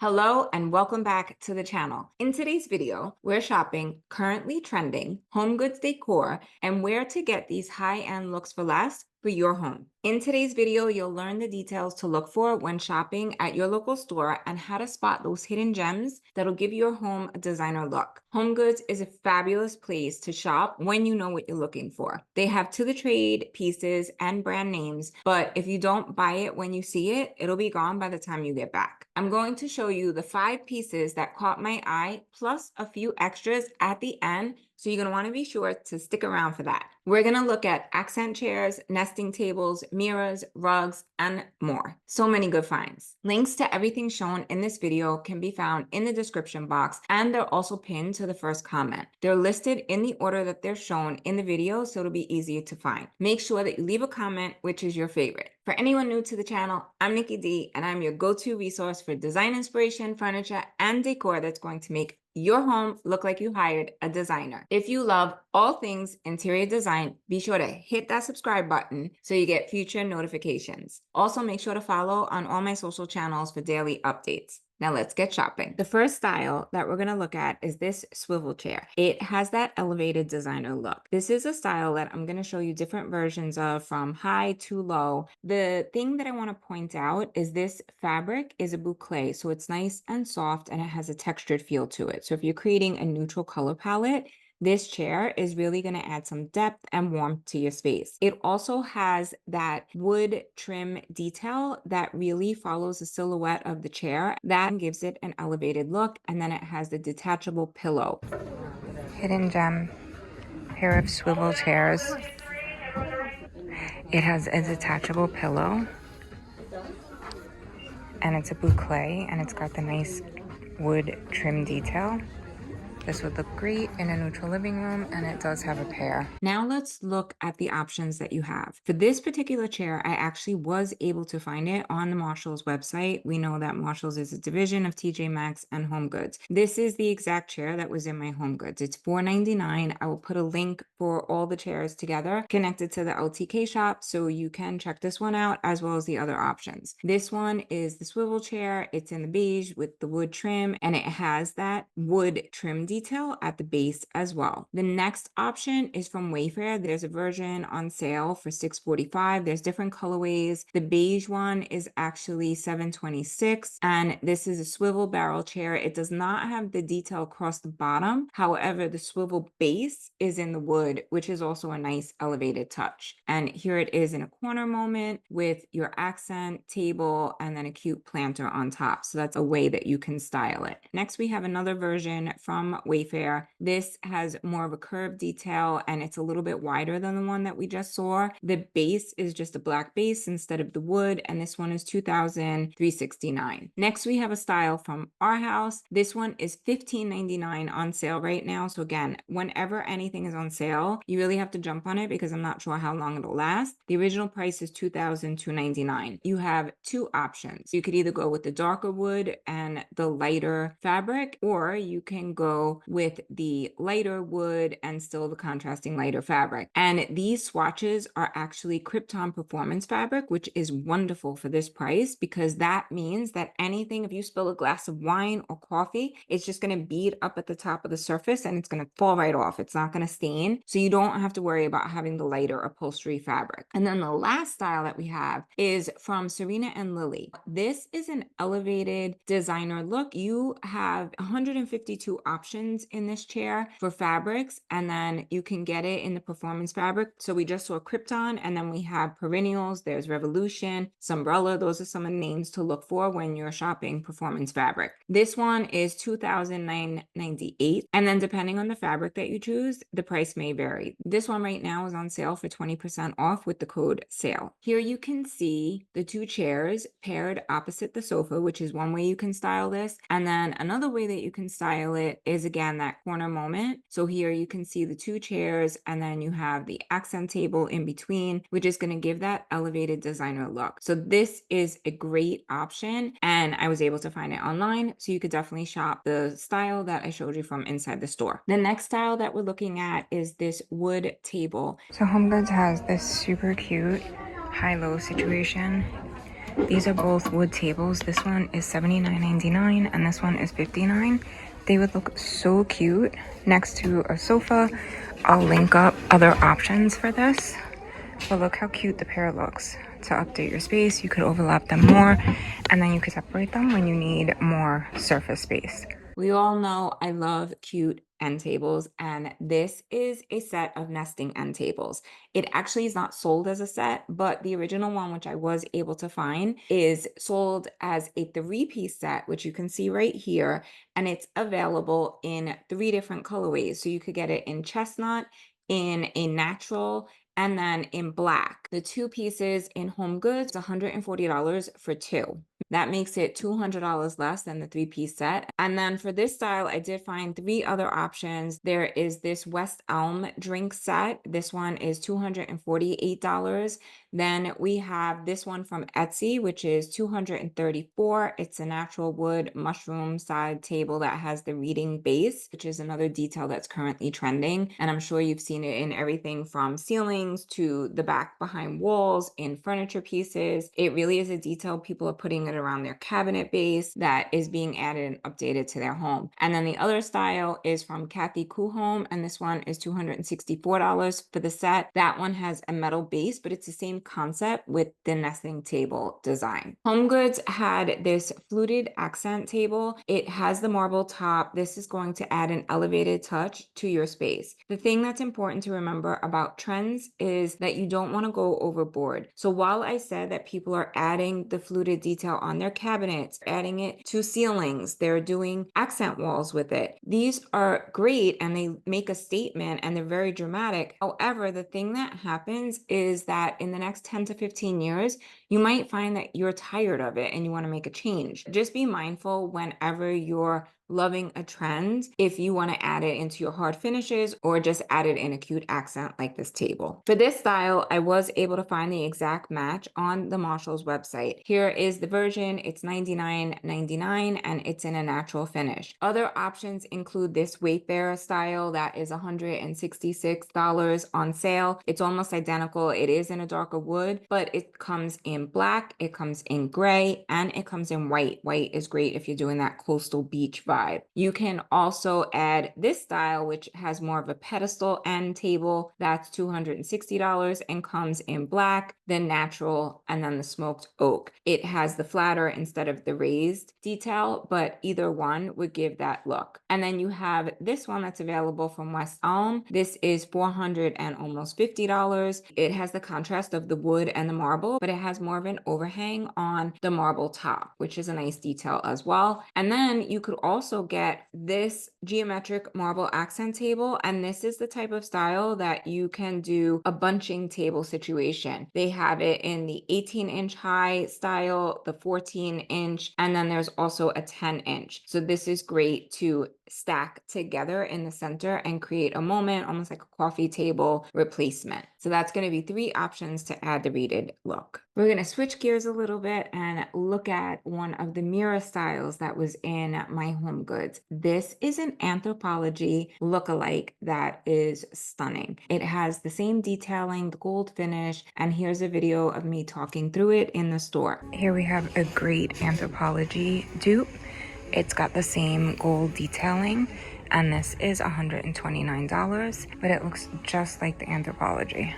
Hello and welcome back to the channel. In today's video, we're shopping currently trending HomeGoods Decor and where to get these high-end looks for less for your home. In today's video, you'll learn the details to look for when shopping at your local store and how to spot those hidden gems that'll give your home a designer look. HomeGoods is a fabulous place to shop when you know what you're looking for. They have to-the-trade pieces and brand names, but if you don't buy it when you see it, it'll be gone by the time you get back. I'm going to show you the 5 pieces that caught my eye, plus a few extras at the end, so you're going to want to be sure to stick around for that. We're going to look at accent chairs, nesting tables, mirrors, rugs, and more. So many good finds. Links to everything shown in this video can be found in the description box, and they're also pinned to the first comment. They're listed in the order that they're shown in the video, so it'll be easier to find. Make sure that you leave a comment which is your favorite. For anyone new to the channel, I'm Nikki D, and I'm your go-to resource for design inspiration, furniture, and decor that's going to make your home look like you hired a designer. If you love all things interior design, be sure to hit that subscribe button so you get future notifications. Also, make sure to follow on all my social channels for daily updates. Now let's get shopping. The first style that we're going to look at is this swivel chair. It has that elevated designer look. This is a style that I'm going to show you different versions of from high to low. The thing that I want to point out is this fabric is a boucle, so it's nice and soft and it has a textured feel to it. So if you're creating a neutral color palette, this chair is really going to add some depth and warmth to your space. It also has that wood trim detail that really follows the silhouette of the chair. That gives it an elevated look. And then it has the detachable pillow. Hidden gem, pair of swivel chairs. It has a detachable pillow. And it's a boucle, and it's got the nice wood trim detail. This would look great in a neutral living room, and it does have a pair. Now let's look at the options that you have. For this particular chair, I actually was able to find it on the Marshalls website. We know that Marshalls is a division of TJ Maxx and HomeGoods. This is the exact chair that was in my HomeGoods. It's $4.99. I will put a link for all the chairs together connected to the LTK shop, so you can check this one out as well as the other options. This one is the swivel chair. It's in the beige with the wood trim, and it has that wood trim detail at the base as well. The next option is from Wayfair. There's a version on sale for $6.45. There's different colorways. The beige one is actually $7.26, and this is a swivel barrel chair. It does not have the detail across the bottom. However, the swivel base is in the wood, which is also a nice elevated touch. And here it is in a corner moment with your accent table and then a cute planter on top. So that's a way that you can style it. Next, we have another version from Wayfair. This has more of a curved detail and it's a little bit wider than the one that we just saw. The base is just a black base instead of the wood, and this one is $2,369. Next, we have a style from Our House. This one is $15.99 on sale right now. So again, whenever anything is on sale, you really have to jump on it because I'm not sure how long it'll last. The original price is $2,299. You have 2 options. You could either go with the darker wood and the lighter fabric, or you can go with the lighter wood and still the contrasting lighter fabric. And these swatches are actually Krypton Performance fabric, which is wonderful for this price because that means that anything, if you spill a glass of wine or coffee, it's just going to bead up at the top of the surface and it's going to fall right off. It's not going to stain. So you don't have to worry about having the lighter upholstery fabric. And then the last style that we have is from Serena and Lily. This is an elevated designer look. You have 152 options in this chair for fabrics, and then you can get it in the performance fabric. So we just saw Krypton, and then we have Perennials, there's Revolution, Sunbrella. Those are some of the names to look for when you're shopping performance fabric. This one is $2,998, and then depending on the fabric that you choose, the price may vary. This one right now is on sale for 20% off with the code SALE. Here you can see the 2 chairs paired opposite the sofa, which is one way you can style this. And then another way that you can style it is again that corner moment. So here you can see the 2 chairs, and then you have the accent table in between, which is going to give that elevated designer look. So this is a great option, and I was able to find it online, so you could definitely shop the style that I showed you from inside the store. The next style that we're looking at is this wood table. So HomeGoods has this super cute high-low situation. These are both wood tables. This one is $79.99 and this one is $59. They would look so cute next to a sofa. I'll link up other options for this. But look how cute the pair looks. To update your space, you could overlap them more, and then you could separate them when you need more surface space. We all know I love cute end tables, and this is a set of nesting end tables. It actually is not sold as a set, but the original one, which I was able to find, is sold as a 3-piece set, which you can see right here, and it's available in 3 different colorways. So you could get it in chestnut, in a natural, and then in black. The 2 pieces in HomeGoods, $140 for 2. That makes it $200 less than the 3-piece set. And then for this style, I did find 3 other options. There is this West Elm drink set. This one is $248. Then we have this one from Etsy, which is $234. It's a natural wood mushroom side table that has the reading base, which is another detail that's currently trending. And I'm sure you've seen it in everything from ceilings to the back behind walls, in furniture pieces. It really is a detail. People are putting it around their cabinet base that is being added and updated to their home. And then the other style is from Kathy Kuhholm, and this one is $264 for the set. That one has a metal base, but it's the same concept with the nesting table design. HomeGoods had this fluted accent table. It has the marble top. This is going to add an elevated touch to your space. The thing that's important to remember about trends is that you don't want to go overboard. So while I said that people are adding the fluted detail on their cabinets, adding it to ceilings, they're doing accent walls with it. These are great and they make a statement and they're very dramatic. However, the thing that happens is that in the next 10 to 15 years, you might find that you're tired of it and you want to make a change. Just be mindful whenever you're loving a trend if you want to add it into your hard finishes or just add it in a cute accent like this table. For this style, I was able to find the exact match on the Marshalls website. Here is the version. It's $99.99 and it's in a natural finish. Other options include this Wayfarer style that is $166 on sale. It's almost identical. It is in a darker wood, but it comes in black, it comes in gray, and it comes in white. White is great if you're doing that coastal beach vibe. You can also add this style, which has more of a pedestal end table. That's $260 and comes in black, the natural, and then the smoked oak. It has the flatter instead of the raised detail, but either one would give that look. And then you have this one that's available from West Elm. This is $400 and almost $50. It has the contrast of the wood and the marble, but it has more of an overhang on the marble top, which is a nice detail as well. And then you could also get this geometric marble accent table, and this is the type of style that you can do a bunching table situation. They have it in the 18-inch high style, the 14-inch, and then there's also a 10-inch. So this is great to stack together in the center and create a moment, almost like a coffee table replacement. So that's going to be 3 options to add the reeded look. We're going to switch gears a little bit and look at one of the mirror styles that was in my HomeGoods. This is an Anthropologie lookalike that is stunning. It has the same detailing, the gold finish, and here's a video of me talking through it in the store. Here we have a great Anthropologie dupe. It's got the same gold detailing, and this is $129, but it looks just like the Anthropologie.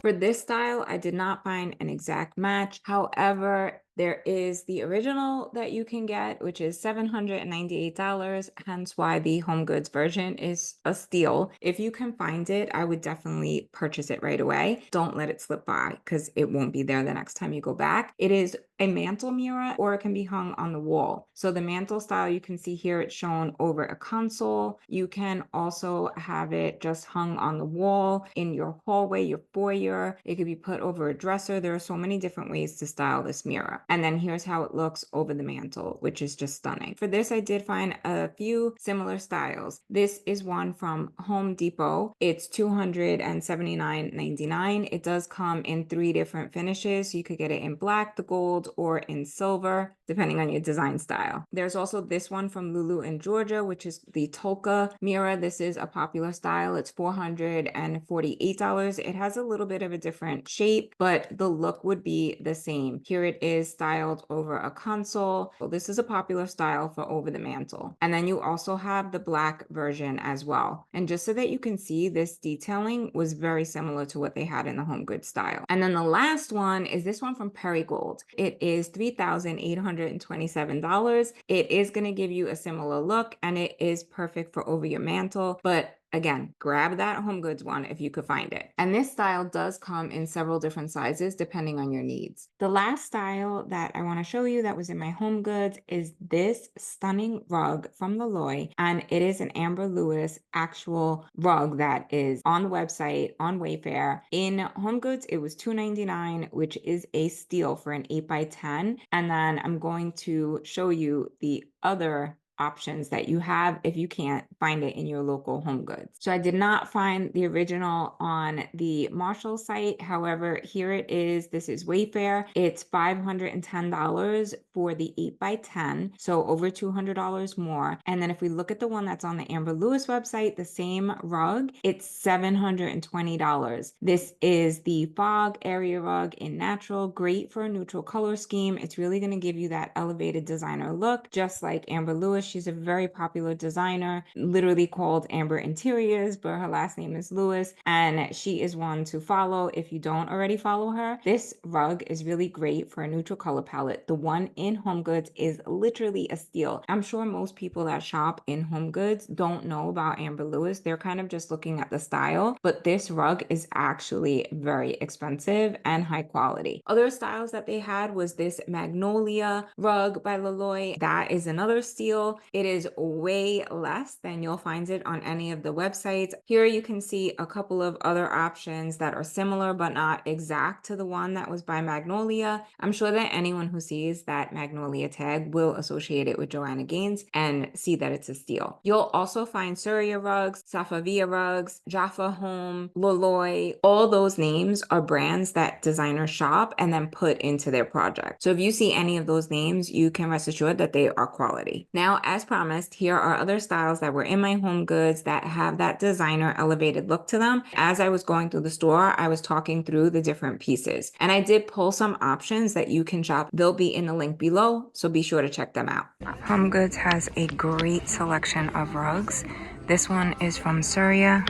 For this style, I did not find an exact match. However, there is the original that you can get, which is $798, hence why the HomeGoods version is a steal. If you can find it, I would definitely purchase it right away. Don't let it slip by because it won't be there the next time you go back. It is a mantle mirror or it can be hung on the wall. So the mantle style, you can see here it's shown over a console. You can also have it just hung on the wall in your hallway, your foyer. It could be put over a dresser. There are so many different ways to style this mirror. And then here's how it looks over the mantle, which is just stunning. For this, I did find a few similar styles. This is one from Home Depot. It's $279.99. It does come in 3 different finishes. You could get it in black, the gold, or in silver, depending on your design style. There's also this one from Lulu in Georgia, which is the Tolka mirror. This is a popular style. It's $448. It has a little bit of a different shape, but the look would be the same. Here it is styled over a console. So this is a popular style for over the mantle. And then you also have the black version as well. And just so that you can see, this detailing was very similar to what they had in the HomeGoods style. And then the last one is this one from Perigold. It is $3,827. It is going to give you a similar look, and it is perfect for over your mantle, but again, grab that HomeGoods one if you could find it. And this style does come in several different sizes depending on your needs. The last style that I want to show you that was in my HomeGoods is this stunning rug from Loloi, and it is an Amber Lewis actual rug that is on the website on Wayfair. In HomeGoods, it was $2.99, which is a steal for an 8x10. And then I'm going to show you the other options that you have if you can't find it in your local HomeGoods. So I did not find the original on the Marshall site. However, here it is. This is Wayfair. It's $510 for the 8x10, so over $200 more. And then if we look at the one that's on the Amber Lewis website, the same rug, it's $720. This is the Fog Area Rug in natural, great for a neutral color scheme. It's really going to give you that elevated designer look, just like Amber Lewis. She's a very popular designer, literally called Amber Interiors, but her last name is Lewis, and she is one to follow if you don't already follow her. This rug is really great for a neutral color palette. The one in HomeGoods is literally a steal. I'm sure most people that shop in HomeGoods don't know about Amber Lewis. They're kind of just looking at the style, but this rug is actually very expensive and high quality. Other styles that they had was this Magnolia rug by Loloi. That is another steal. It is way less than you'll find it on any of the websites. Here you can see a couple of other options that are similar but not exact to the one that was by Magnolia. I'm sure that anyone who sees that Magnolia tag will associate it with Joanna Gaines and see that it's a steal. You'll also find Surya rugs, Safavia rugs, Jaffa Home, Loloi. All those names are brands that designers shop and then put into their project. So if you see any of those names, you can rest assured that they are quality. Now, as promised, here are other styles that were in my HomeGoods that have that designer elevated look to them. As I was going through the store, I was talking through the different pieces, and I did pull some options that you can shop. They'll be in the link below, so be sure to check them out. HomeGoods has a great selection of rugs. This one is from Surya,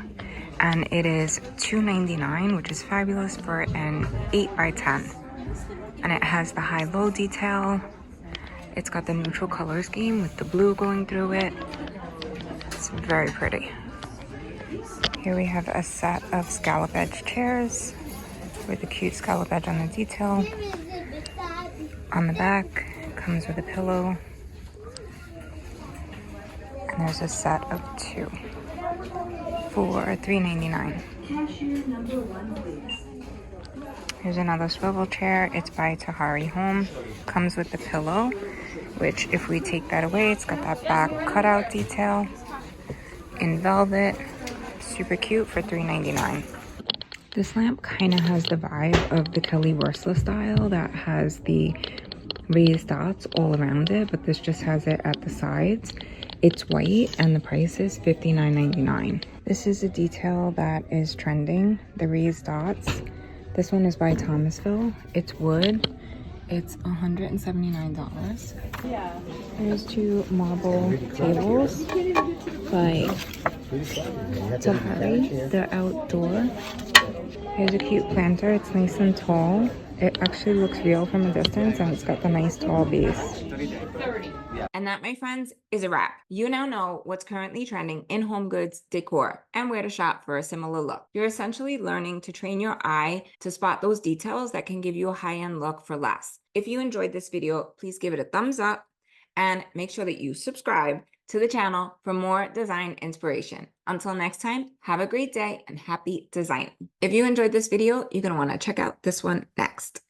and it is $2.99, which is fabulous for an 8x10. And it has the high-low detail. It's got the neutral color scheme with the blue going through it. It's very pretty. Here we have a set of scallop edge chairs with a cute scallop edge on the detail. On the back, comes with a pillow. And there's a set of two for $3.99. Here's another swivel chair. It's by Tahari Home. Comes with the pillow, which if we take that away, it's got that back cutout detail in velvet. Super cute for $3.99. This lamp kind of has the vibe of the Kelly Wearstler style that has the raised dots all around it, but this just has it at the sides. It's white and the price is $59.99. This is a detail that is trending, the raised dots. This one is by Thomasville. It's wood. It's $179. There's two marble tables by Tahari. They're outdoor. Here's a cute planter. It's nice and tall. It actually looks real from a distance, and it's got the nice tall base. And that, my friends, is a wrap. You now know what's currently trending in HomeGoods Decor and where to shop for a similar look. You're essentially learning to train your eye to spot those details that can give you a high-end look for less. If you enjoyed this video, please give it a thumbs up and make sure that you subscribe to the channel for more design inspiration. Until next time, have a great day and happy designing. If you enjoyed this video, you're going to want to check out this one next.